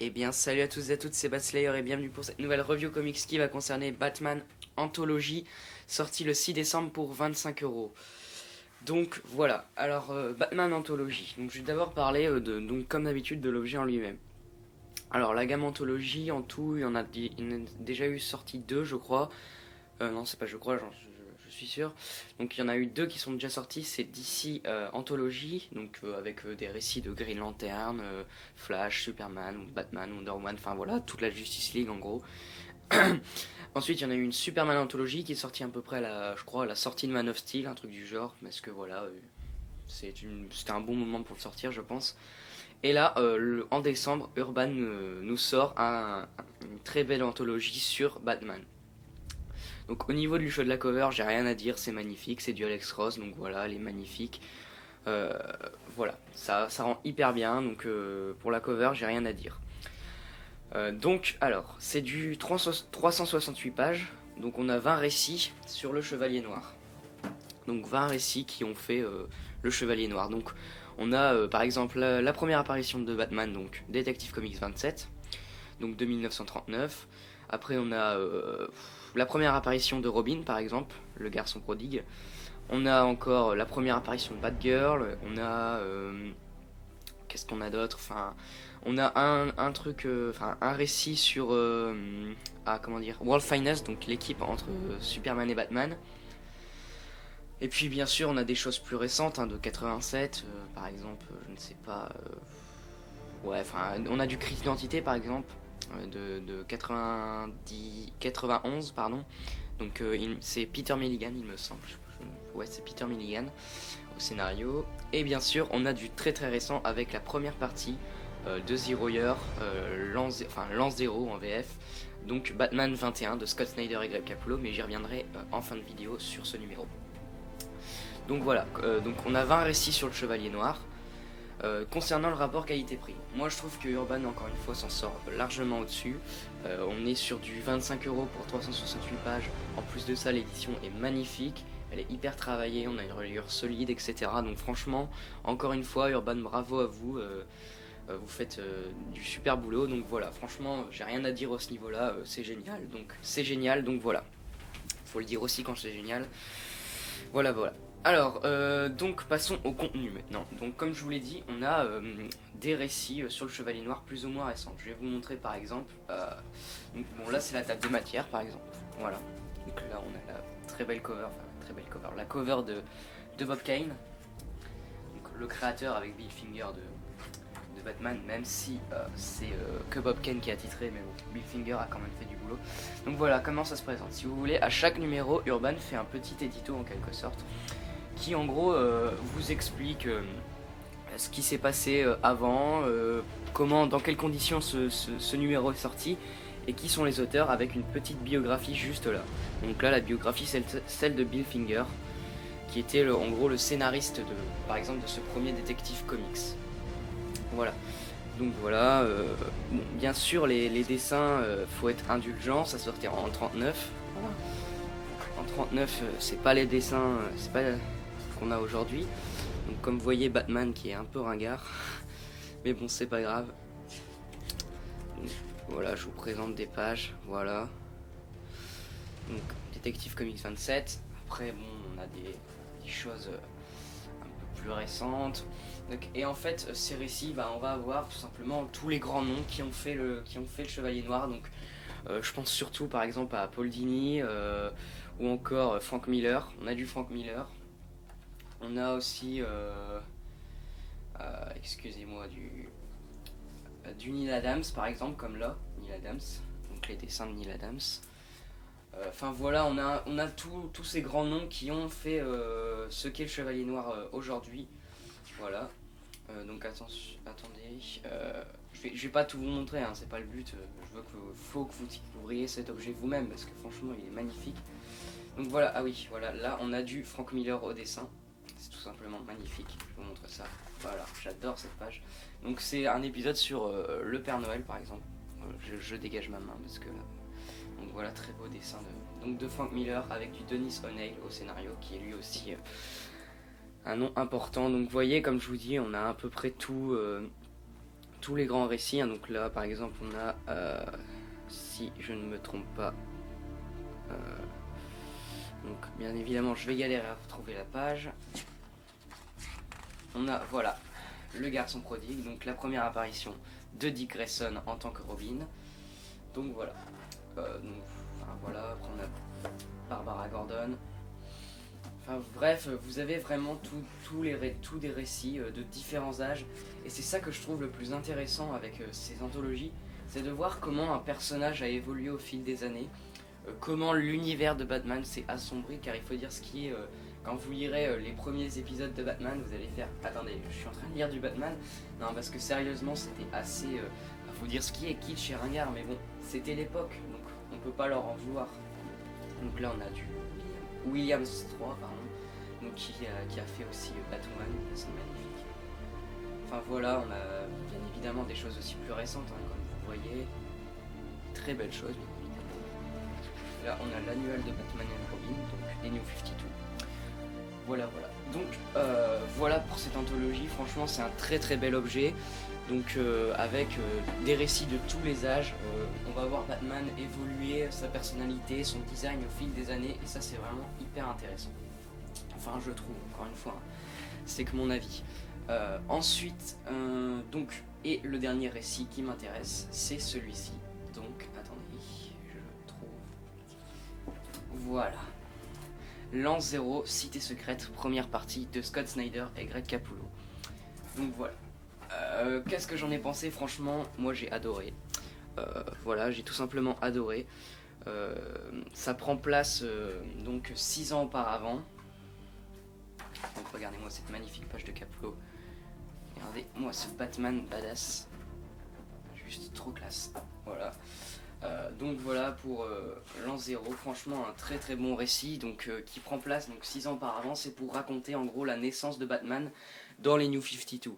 Eh bien, salut à tous et à toutes, c'est Batslayer et bienvenue pour cette nouvelle review comics qui va concerner Batman Anthology, sorti le 6 décembre pour 25 €. Donc voilà, alors Batman Anthology. Donc je vais d'abord parler donc comme d'habitude de l'objet en lui-même. Alors la gamme Anthology, en tout, il y en a déjà eu sorti deux, je crois. Non, c'est pas je crois, je suis sûr. Donc il y en a eu deux qui sont déjà sortis. C'est DC Anthology, donc avec des récits de Green Lantern, Flash, Superman, Batman, Wonder Woman, enfin voilà, toute la Justice League en gros. Ensuite, il y en a eu une Superman Anthology qui est sortie à peu près, je crois, à la sortie de Man of Steel, un truc du genre, parce que voilà, c'était un bon moment pour le sortir, je pense. Et là, en décembre, Urban nous sort une très belle anthologie sur Batman. Donc au niveau du choix de la cover, j'ai rien à dire, c'est magnifique, c'est du Alex Ross, donc voilà, elle est magnifique. Euh, voilà, ça rend hyper bien, donc pour la cover, j'ai rien à dire. Donc alors, c'est du 368 pages, donc on a 20 récits sur le Chevalier Noir. Donc 20 récits qui ont fait le Chevalier Noir. Donc on a par exemple la première apparition de Batman, donc Detective Comics 27, donc de 1939. Après on a la première apparition de Robin par exemple, le garçon prodigue. On a encore la première apparition de Batgirl. On a qu'est-ce qu'on a d'autre, enfin on a un truc, enfin un récit sur comment dire, World Finest, donc l'équipe entre Superman et Batman. Et puis bien sûr on a des choses plus récentes de 87, par exemple, je ne sais pas, ouais, enfin on a du Crise d'identité par exemple, de 91 pardon. Donc c'est Peter Milligan il me semble. Ouais, c'est Peter Milligan au scénario. Et bien sûr on a du très très récent avec la première partie de Zero Year, Lance Zero en VF. Donc Batman 21 de Scott Snyder et Greg Capullo, mais j'y reviendrai en fin de vidéo sur ce numéro. Donc voilà, donc on a 20 récits sur le Chevalier Noir. Concernant le rapport qualité-prix, moi je trouve que Urban encore une fois s'en sort largement au-dessus. On est sur du 25 € pour 368 pages. En plus de ça, l'édition est magnifique, elle est hyper travaillée, on a une reliure solide, etc. Donc franchement, encore une fois, Urban, bravo à vous. Vous faites du super boulot. Donc voilà, franchement, j'ai rien à dire à ce niveau-là. C'est génial. Donc voilà, faut le dire aussi quand c'est génial. Voilà, voilà. Alors, donc passons au contenu maintenant. Donc comme je vous l'ai dit, on a des récits sur le Chevalier Noir plus ou moins récents. Je vais vous montrer par exemple, donc, bon là c'est la table des matières par exemple, voilà. Donc là on a la très belle cover, la cover de Bob Kane, donc, le créateur avec Bill Finger de Batman, même si c'est que Bob Kane qui a titré, mais bon, Bill Finger a quand même fait du boulot. Donc voilà comment ça se présente. Si vous voulez, à chaque numéro, Urban fait un petit édito en quelque sorte, qui en gros vous explique ce qui s'est passé avant, dans quelles conditions ce numéro est sorti, et qui sont les auteurs, avec une petite biographie juste là. Donc là, la biographie, c'est celle de Bill Finger, qui était en gros le scénariste par exemple, de ce premier Detective Comics. Voilà. Donc voilà, bon, bien sûr les dessins, faut être indulgent, ça sortait en 39. Voilà. En 39, c'est pas les dessins, c'est pas qu'on a aujourd'hui. Donc comme vous voyez, Batman qui est un peu ringard, mais bon, c'est pas grave. Donc, voilà, je vous présente des pages, voilà. Donc Detective Comics 27. Après, bon, on a des choses un peu plus récentes. Donc, et en fait, ces récits, on va avoir tout simplement tous les grands noms qui ont fait le Chevalier Noir. Donc je pense surtout par exemple à Paul Dini ou encore Frank Miller. On a du Frank Miller. On a aussi, excusez-moi, du Neil Adams par exemple, comme là, Neil Adams. Donc les dessins de Neil Adams. Enfin voilà, on a tous ces grands noms qui ont fait ce qu'est le Chevalier Noir aujourd'hui. Voilà. Donc attendez, je vais pas tout vous montrer, c'est pas le but. Faut que vous découvriez cet objet vous-même parce que franchement il est magnifique. Donc voilà, ah oui, voilà, là on a du Frank Miller au dessin. C'est tout simplement magnifique, je vous montre ça. Voilà, j'adore cette page. Donc c'est un épisode sur le Père Noël par exemple. Je dégage ma main parce que là. Donc voilà, très beau dessin de Frank Miller avec du Dennis O'Neil au scénario qui est lui aussi un nom important. Donc vous voyez, comme je vous dis, on a à peu près tous tous les grands récits, hein. Donc là par exemple on a, si je ne me trompe pas, donc bien évidemment je vais galérer à retrouver la page. On a, voilà, le garçon prodigue, donc la première apparition de Dick Grayson en tant que Robin. Donc voilà, voilà, après on a Barbara Gordon. Enfin bref, vous avez vraiment tous des récits de différents âges, et c'est ça que je trouve le plus intéressant avec ces anthologies, c'est de voir comment un personnage a évolué au fil des années, comment l'univers de Batman s'est assombri, car il faut dire ce qui est, quand vous lirez les premiers épisodes de Batman, vous allez faire, attendez, je suis en train de lire du Batman, non parce que sérieusement c'était assez, faut dire ce qui est kitsch et ringard, mais bon, c'était l'époque, donc on peut pas leur en vouloir. Donc là on a du Williams 3, pardon, donc qui a fait aussi Batwoman, c'est magnifique. Enfin voilà, on a bien évidemment des choses aussi plus récentes, hein, comme vous voyez, très belles choses bien évidemment. Là on a l'annuel de Batman et Robin, donc les New 52. Voilà. Donc voilà pour cette anthologie, franchement c'est un très bel objet. Donc avec des récits de tous les âges, on va voir Batman évoluer, sa personnalité, son design au fil des années, et ça c'est vraiment hyper intéressant. Enfin je trouve, encore une fois, c'est que mon avis. Ensuite, donc, et le dernier récit qui m'intéresse, c'est celui-ci. Donc, attendez, je le trouve. Voilà. L'an 0, Cité secrète, première partie de Scott Snyder et Greg Capullo. Donc voilà. Qu'est-ce que j'en ai pensé? Franchement, moi j'ai adoré. Voilà, j'ai tout simplement adoré. Ça prend place donc 6 ans auparavant. Donc regardez-moi cette magnifique page de Capullo. Regardez-moi ce Batman badass. Juste trop classe. Voilà. Donc voilà pour l'an 0, franchement un très bon récit donc, qui prend place donc 6 ans auparavant. C'est pour raconter en gros la naissance de Batman dans les New 52.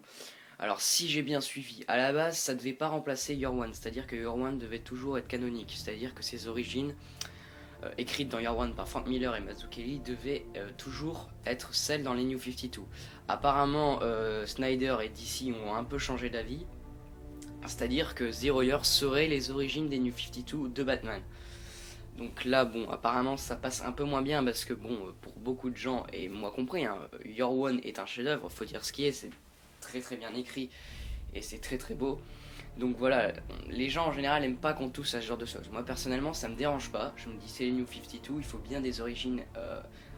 Alors si j'ai bien suivi, à la base ça devait pas remplacer Year One, c'est-à-dire que Year One devait toujours être canonique, c'est-à-dire que ses origines écrites dans Year One par Frank Miller et Mazzucchelli devaient toujours être celles dans les New 52. Apparemment Snyder et DC ont un peu changé d'avis, c'est-à-dire que Zero Year serait les origines des New 52 de Batman. Donc là bon, apparemment ça passe un peu moins bien parce que bon, pour beaucoup de gens, et moi compris, hein, Year One est un chef-d'œuvre, faut dire ce qui est, c'est très bien écrit et c'est très beau. Donc voilà, les gens en général aiment pas qu'on touche à ce genre de choses. Moi personnellement ça me dérange pas, je me dis c'est les New 52, il faut bien des origines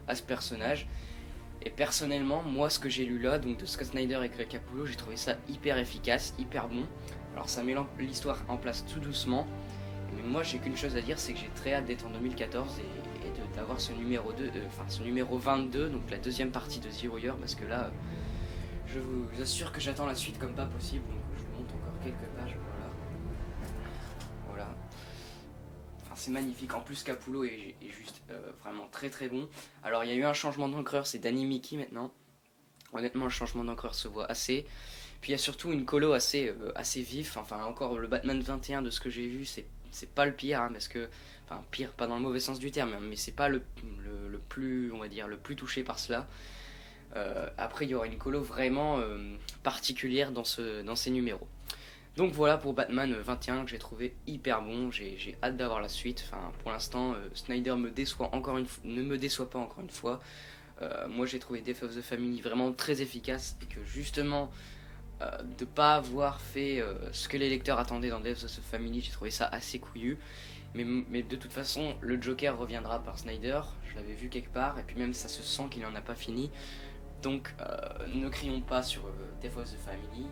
à ce personnage. Et personnellement, moi ce que j'ai lu là, donc de Scott Snyder et Greg Capullo, j'ai trouvé ça hyper efficace, hyper bon. Alors ça met l'histoire en place tout doucement, mais moi j'ai qu'une chose à dire, c'est que j'ai très hâte d'être en 2014 et d'avoir ce numéro 2, ce numéro 22, donc la deuxième partie de Zero Year, parce que là, je vous assure que j'attends la suite comme pas possible, donc je vous montre encore quelques pages, voilà. Enfin c'est magnifique, en plus Capullo est juste vraiment très bon. Alors il y a eu un changement d'encreur, c'est Danny Mickey maintenant. Honnêtement le changement d'encreur se voit assez. Puis il y a surtout une colo assez vif, enfin encore le Batman 21 de ce que j'ai vu, c'est pas le pire, hein, parce que, enfin pire pas dans le mauvais sens du terme, mais c'est pas le plus, on va dire, le plus touché par cela. Après il y aura une colo vraiment particulière dans ces numéros. Donc voilà pour Batman 21 que j'ai trouvé hyper bon, j'ai hâte d'avoir la suite. Enfin pour l'instant Snyder ne me déçoit pas encore une fois. Moi j'ai trouvé Death of the Family vraiment très efficace, et que justement de pas avoir fait ce que les lecteurs attendaient dans Death of the Family, j'ai trouvé ça assez couillu. Mais de toute façon le Joker reviendra par Snyder, je l'avais vu quelque part, et puis même ça se sent qu'il en a pas fini. Donc ne crions pas sur Death of the Family.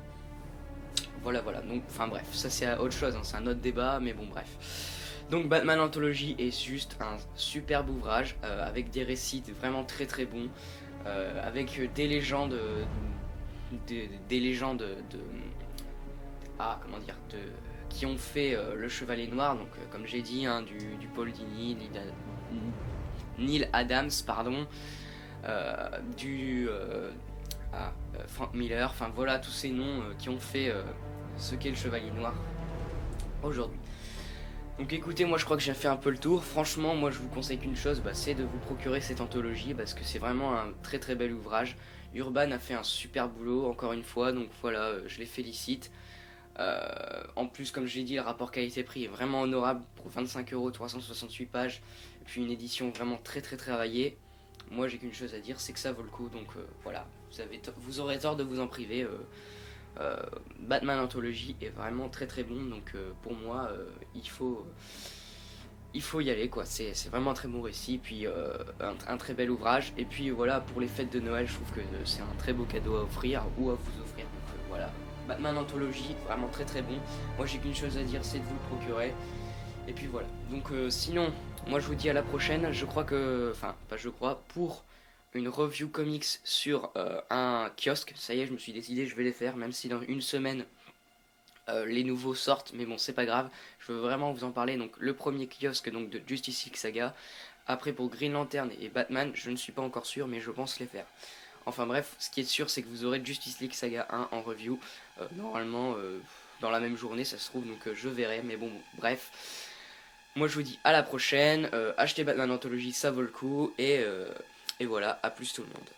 Voilà, donc enfin bref, ça c'est autre chose, hein, c'est un autre débat, mais bon bref. Donc Batman Anthology est juste un superbe ouvrage avec des récits vraiment très bons, avec des légendes qui ont fait le Chevalier Noir, donc comme j'ai dit, hein, du Paul Dini, Neil Adams, pardon, Frank Miller, enfin voilà tous ces noms qui ont fait ce qu'est le Chevalier Noir aujourd'hui. Donc écoutez, moi je crois que j'ai fait un peu le tour. Franchement, moi je vous conseille qu'une chose, c'est de vous procurer cette anthologie, parce que c'est vraiment un très bel ouvrage. Urban a fait un super boulot, encore une fois, donc voilà, je les félicite. En plus, comme je l'ai dit, le rapport qualité-prix est vraiment honorable pour 25 euros, 368 pages, et puis une édition vraiment très très travaillée. Moi, j'ai qu'une chose à dire, c'est que ça vaut le coup. Donc voilà, vous aurez tort de vous en priver. Batman Anthology est vraiment très très bon. Donc pour moi, il faut y aller quoi, c'est vraiment un très bon récit, puis un très bel ouvrage, et puis voilà, pour les fêtes de Noël, je trouve que c'est un très beau cadeau à offrir, ou à vous offrir, donc voilà. Batman Anthology, vraiment très très bon, moi j'ai qu'une chose à dire, c'est de vous le procurer, et puis voilà. Donc sinon, moi je vous dis à la prochaine, je crois que, enfin, pas je crois, pour une review comics sur un kiosque, ça y est, je me suis décidé, je vais les faire, même si dans une semaine, les nouveaux sortent, mais bon, c'est pas grave. Je veux vraiment vous en parler. Donc, le premier kiosque donc de Justice League Saga. Après, pour Green Lantern et Batman, je ne suis pas encore sûr, mais je pense les faire. Enfin bref, ce qui est sûr, c'est que vous aurez Justice League Saga 1 en review. Normalement, dans la même journée, ça se trouve, donc je verrai. Mais bon, bref. Moi, je vous dis à la prochaine. Achetez Batman Anthology, ça vaut le coup. Et voilà, à plus tout le monde.